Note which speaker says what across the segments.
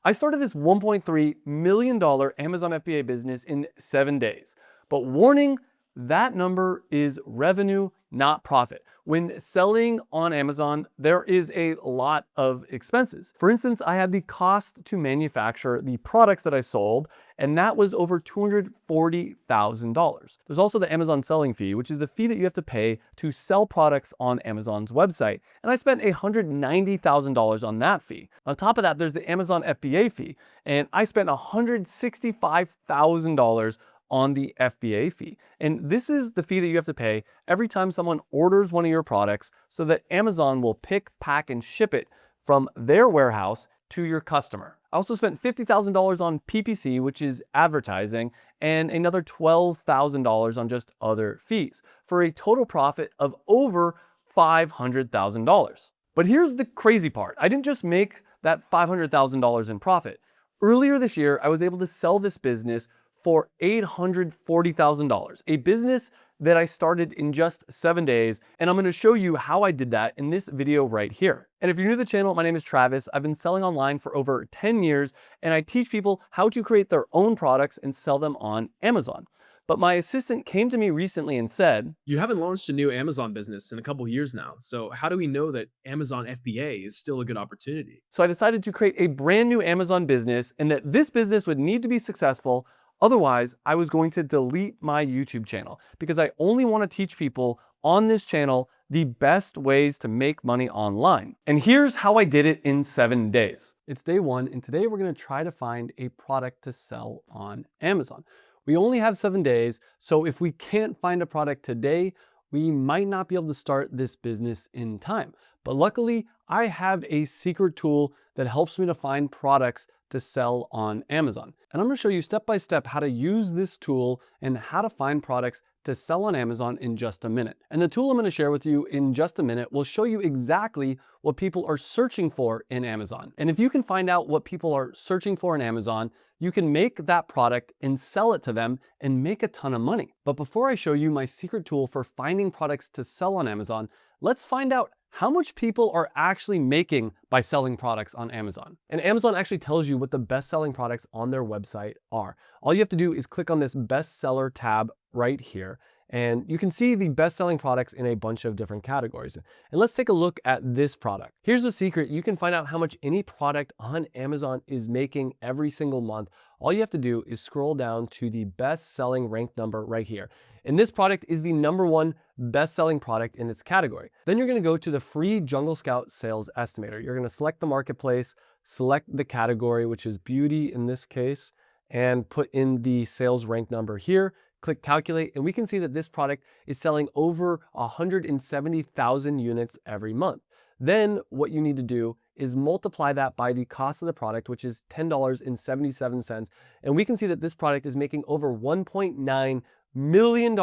Speaker 1: I started this $1.3 million Amazon FBA business in 7 days. But warning, that number is revenue, not profit. When selling on Amazon, there is a lot of expenses. For instance, I had the cost to manufacture the products that I sold, and that was over $240,000. There's also the Amazon selling fee, which is the fee that you have to pay to sell products on Amazon's website. And I spent $190,000 on that fee. On top of that, there's the Amazon FBA fee, and I spent $165,000 on the FBA fee. And this is the fee that you have to pay every time someone orders one of your products so that Amazon will pick, pack, and ship it from their warehouse to your customer. I also spent $50,000 on PPC, which is advertising, and another $12,000 on just other fees, for a total profit of over $500,000. But here's the crazy part. I didn't just make that $500,000 in profit. Earlier this year, I was able to sell this business for $840,000, a business that I started in just 7 days, and I'm going to show you how I did that in this video right here. And if you're new to the channel, my name is Travis. I've been selling online for over 10 years, and I teach people how to create their own products and sell them on Amazon. But my assistant came to me recently and said,
Speaker 2: "You haven't launched a new Amazon business in a couple years now, so how do we know that Amazon FBA is still a good opportunity?"
Speaker 1: So I decided to create a brand new Amazon business, and that this business would need to be successful. Otherwise, I was going to delete my YouTube channel, because I only want to teach people on this channel the best ways to make money online. And here's how I did it in 7 days. It's day one, and today we're going to try to find a product to sell on Amazon. We only have 7 days, so if we can't find a product today, we might not be able to start this business in time. But luckily, I have a secret tool that helps me to find products to sell on Amazon. And I'm going to show you step by step how to use this tool and how to find products to sell on Amazon in just a minute. And the tool I'm going to share with you in just a minute will show you exactly what people are searching for in Amazon. And if you can find out what people are searching for in Amazon, you can make that product and sell it to them and make a ton of money. But before I show you my secret tool for finding products to sell on Amazon, let's find out how much people are actually making by selling products on Amazon. And Amazon actually tells you what the best selling products on their website are. All you have to do is click on this bestseller tab right here, and you can see the best selling products in a bunch of different categories. And let's take a look at this product. Here's the secret. You can find out how much any product on Amazon is making every single month. All you have to do is scroll down to the best selling rank number right here. And this product is the #1 best-selling product in its category. Then you're going to go to the free Jungle Scout sales estimator. You're going to select the marketplace, select the category, which is beauty in this case, and put in the sales rank number here. Click calculate, and we can see that this product is selling over 170,000 units every month. Then what you need to do is multiply that by the cost of the product, which is $10.77. And we can see that this product is making over $1.9 million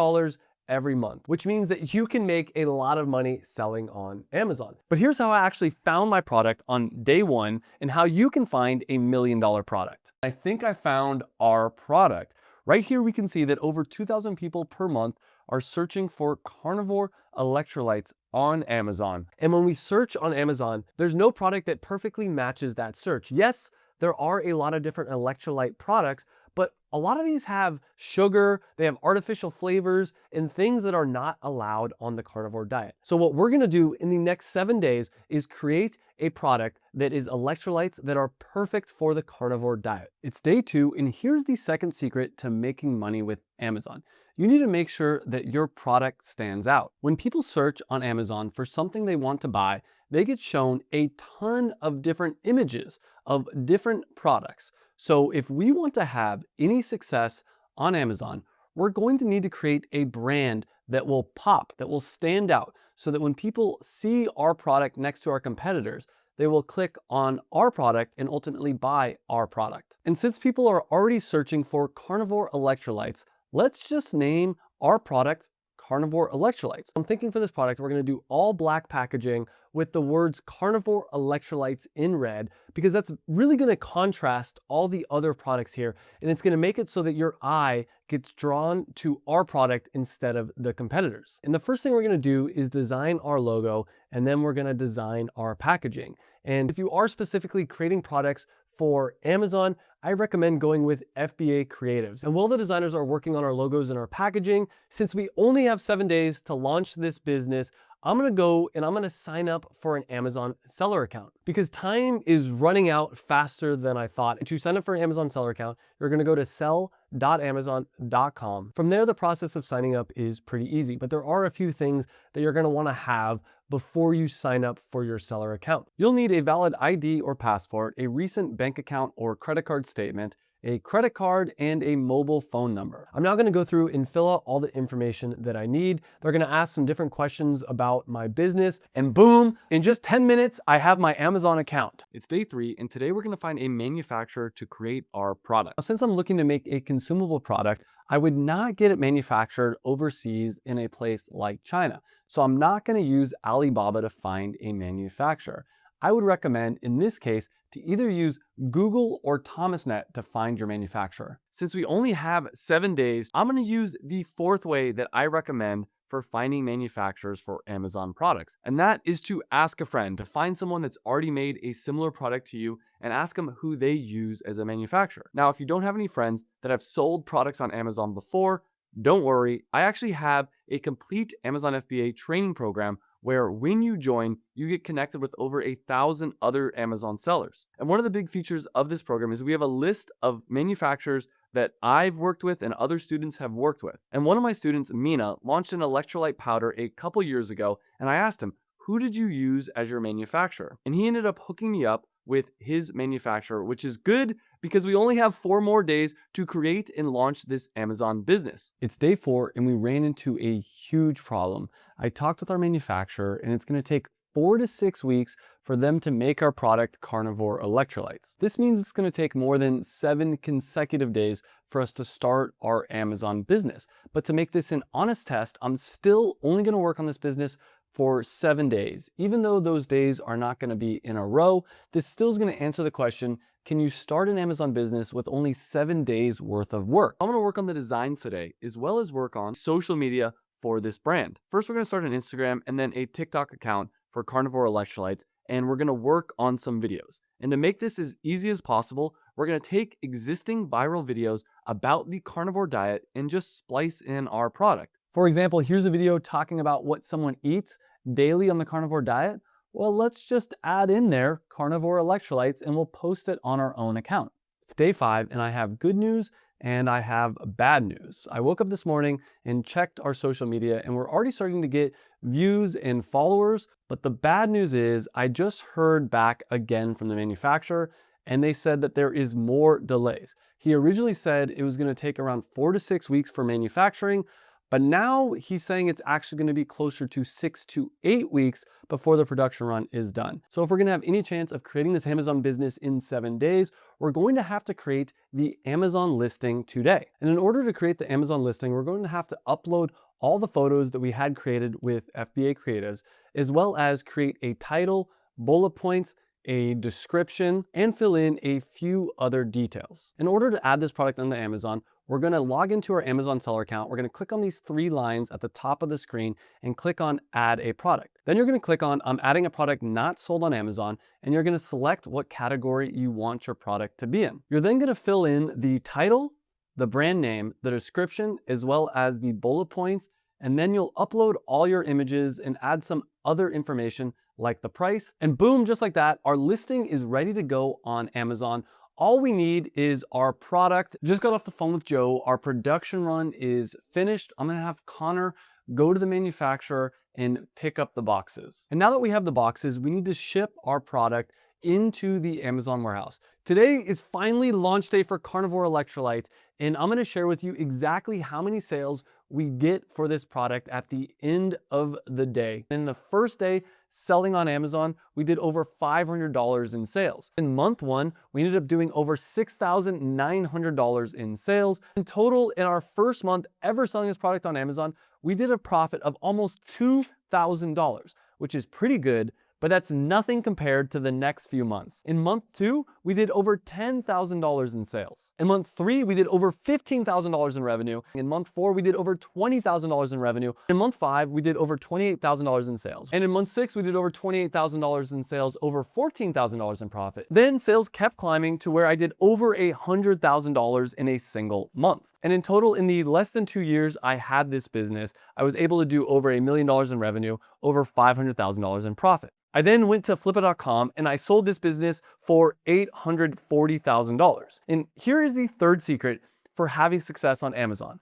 Speaker 1: every month, which means that you can make a lot of money selling on Amazon. But here's how I actually found my product on day one and how you can find a $1 million product. I think I found our product. Right here, we can see that over 2,000 people per month are searching for carnivore electrolytes on Amazon. And when we search on Amazon, there's no product that perfectly matches that search. Yes, there are a lot of different electrolyte products, but a lot of these have sugar, they have artificial flavors, and things that are not allowed on the carnivore diet. So what we're gonna do in the next 7 days is create a product that is electrolytes that are perfect for the carnivore diet. It's day 2, and here's the second secret to making money with Amazon. You need to make sure that your product stands out. When people search on Amazon for something they want to buy, they get shown a ton of different images of different products. So if we want to have any success on Amazon, we're going to need to create a brand that will pop, that will stand out, so that when people see our product next to our competitors, they will click on our product and ultimately buy our product. And since people are already searching for carnivore electrolytes, let's just name our product carnivore electrolytes. I'm thinking for this product, we're going to do all black packaging with the words carnivore electrolytes in red, because that's really going to contrast all the other products here. And it's going to make it so that your eye gets drawn to our product instead of the competitors. And the first thing we're going to do is design our logo, and then we're going to design our packaging. And if you are specifically creating products for Amazon, I recommend going with FBA Creatives. And while the designers are working on our logos and our packaging, since we only have 7 days to launch this business, I'm gonna go and I'm gonna sign up for an Amazon seller account because time is running out faster than I thought. And to sign up for an Amazon seller account, you're gonna go to sell.amazon.com. From there, the process of signing up is pretty easy, but there are a few things that you're gonna wanna have before you sign up for your seller account. You'll need a valid ID or passport, a recent bank account or credit card statement, a credit card, and a mobile phone number. I'm now gonna go through and fill out all the information that I need. They're gonna ask some different questions about my business, and boom, in just 10 minutes, I have my Amazon account.
Speaker 3: It's day 3, and today we're going to find a manufacturer to create our product.
Speaker 1: Now, since I'm looking to make a consumable product, I would not get it manufactured overseas in a place like China. So I'm not gonna use Alibaba to find a manufacturer. I would recommend, in this case, to either use Google or Thomasnet to find your manufacturer.
Speaker 3: Since we only have 7 days, I'm going to use the 4th way that I recommend for finding manufacturers for Amazon products. And that is to ask a friend, to find someone that's already made a similar product to you and ask them who they use as a manufacturer. Now, if you don't have any friends that have sold products on Amazon before, don't worry. I actually have a complete Amazon FBA training program where when you join, you get connected with over 1,000 other Amazon sellers. And one of the big features of this program is we have a list of manufacturers that I've worked with and other students have worked with. And one of my students, Mina, launched an electrolyte powder a couple years ago, and I asked him, who did you use as your manufacturer? And he ended up hooking me up with his manufacturer, which is good because we only have 4 more days to create and launch this Amazon business.
Speaker 1: It's day 4 and we ran into a huge problem. I talked with our manufacturer and it's gonna take 4 to 6 weeks for them to make our product carnivore electrolytes. This means it's gonna take more than 7 consecutive days for us to start our Amazon business. But to make this an honest test, I'm still only gonna work on this business for 7 days. Even though those days are not gonna be in a row, this still is gonna answer the question, can you start an Amazon business with only 7 days worth of work?
Speaker 3: I'm gonna work on the designs today, as well as work on social media for this brand. First, we're gonna start an Instagram and then a TikTok account for carnivore electrolytes, and we're gonna work on some videos. And to make this as easy as possible, we're gonna take existing viral videos about the carnivore diet and just splice in our product.
Speaker 1: For example, here's a video talking about what someone eats daily on the carnivore diet. Well, let's just add in there carnivore electrolytes and we'll post it on our own account. It's day 5 and I have good news and I have bad news. I woke up this morning and checked our social media and we're already starting to get views and followers. But the bad news is I just heard back again from the manufacturer and they said that there is more delays. He originally said it was going to take around 4 to 6 weeks for manufacturing, but now he's saying it's actually going to be closer to 6 to 8 weeks before the production run is done. So if we're going to have any chance of creating this Amazon business in 7 days, we're going to have to create the Amazon listing today. And in order to create the Amazon listing, we're going to have to upload all the photos that we had created with FBA Creatives, as well as create a title, bullet points, a description, and fill in a few other details. In order to add this product onto Amazon, we're going to log into our Amazon seller account. We're going to click on these 3 lines at the top of the screen and click on add a product. Then you're going to click on I'm adding a product not sold on Amazon, and you're going to select what category you want your product to be in. You're then going to fill in the title, the brand name, the description, as well as the bullet points, and then you'll upload all your images and add some other information like the price. And boom, just like that, our listing is ready to go on Amazon. All we need is our product. Just got off the phone with Joe. Our production run is finished. I'm gonna have Connor go to the manufacturer and pick up the boxes. And now that we have the boxes, we need to ship our product into the Amazon warehouse. Today is finally launch day for carnivore electrolytes, and I'm gonna share with you exactly how many sales we get for this product at the end of the day. In the first day selling on Amazon, we did over $500 in sales. In month 1, we ended up doing over $6,900 in sales. In total, in our first month ever selling this product on Amazon, we did a profit of almost $2,000, which is pretty good. But that's nothing compared to the next few months. In month 2, we did over $10,000 in sales. In month 3, we did over $15,000 in revenue. In month 4, we did over $20,000 in revenue. In month 5, we did over $28,000 in sales. And in month 6, we did over $28,000 in sales, over $14,000 in profit. Then sales kept climbing to where I did over $100,000 in a single month. And in total, in the less than 2 years I had this business, I was able to do over $1 million in revenue, over $500,000 in profit. I then went to flippa.com and I sold this business for $840,000. And here is the third secret for having success on Amazon.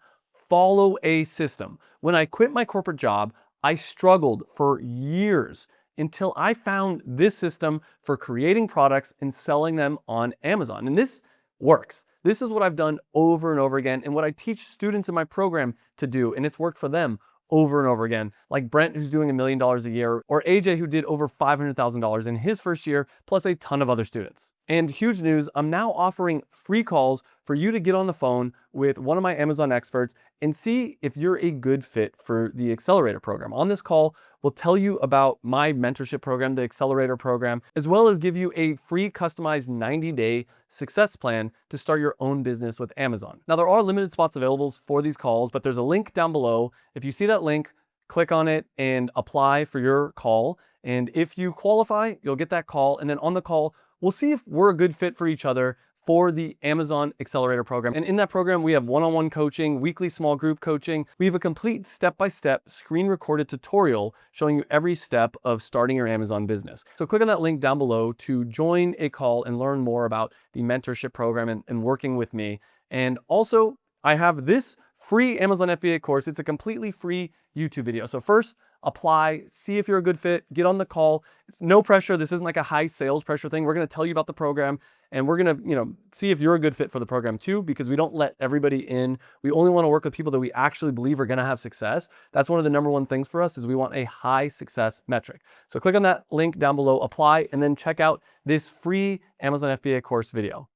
Speaker 1: Follow a system. When I quit my corporate job, I struggled for years until I found this system for creating products and selling them on Amazon. And this works. This is what I've done over and over again and what I teach students in my program to do, and it's worked for them over and over again, like Brent, who's doing $1 million a year, or AJ, who did over $500,000 in his first year, plus a ton of other students. And huge news, I'm now offering free calls for you to get on the phone with one of my Amazon experts and see if you're a good fit for the Accelerator program. On this call, we'll tell you about my mentorship program, the Accelerator program, as well as give you a free customized 90-day success plan to start your own business with Amazon. Now, there are limited spots available for these calls, but there's a link down below. If you see that link, click on it and apply for your call. And if you qualify, you'll get that call. And then on the call, we'll see if we're a good fit for each other for the Amazon Accelerator program. And in that program, we have one-on-one coaching, weekly small group coaching. We have a complete step-by-step screen recorded tutorial showing you every step of starting your Amazon business. So click on that link down below to join a call and learn more about the mentorship program and working with me. And also, I have this free Amazon FBA course. It's a completely free YouTube video. So first, apply, see if you're a good fit, get on the call. It's no pressure. This isn't like a high sales pressure thing. We're going to tell you about the program and we're going to, see if you're a good fit for the program too, because we don't let everybody in. We only want to work with people that we actually believe are going to have success. That's one of the #1 things for us is we want a high success metric. So click on that link down below, apply, and then check out this free Amazon FBA course video.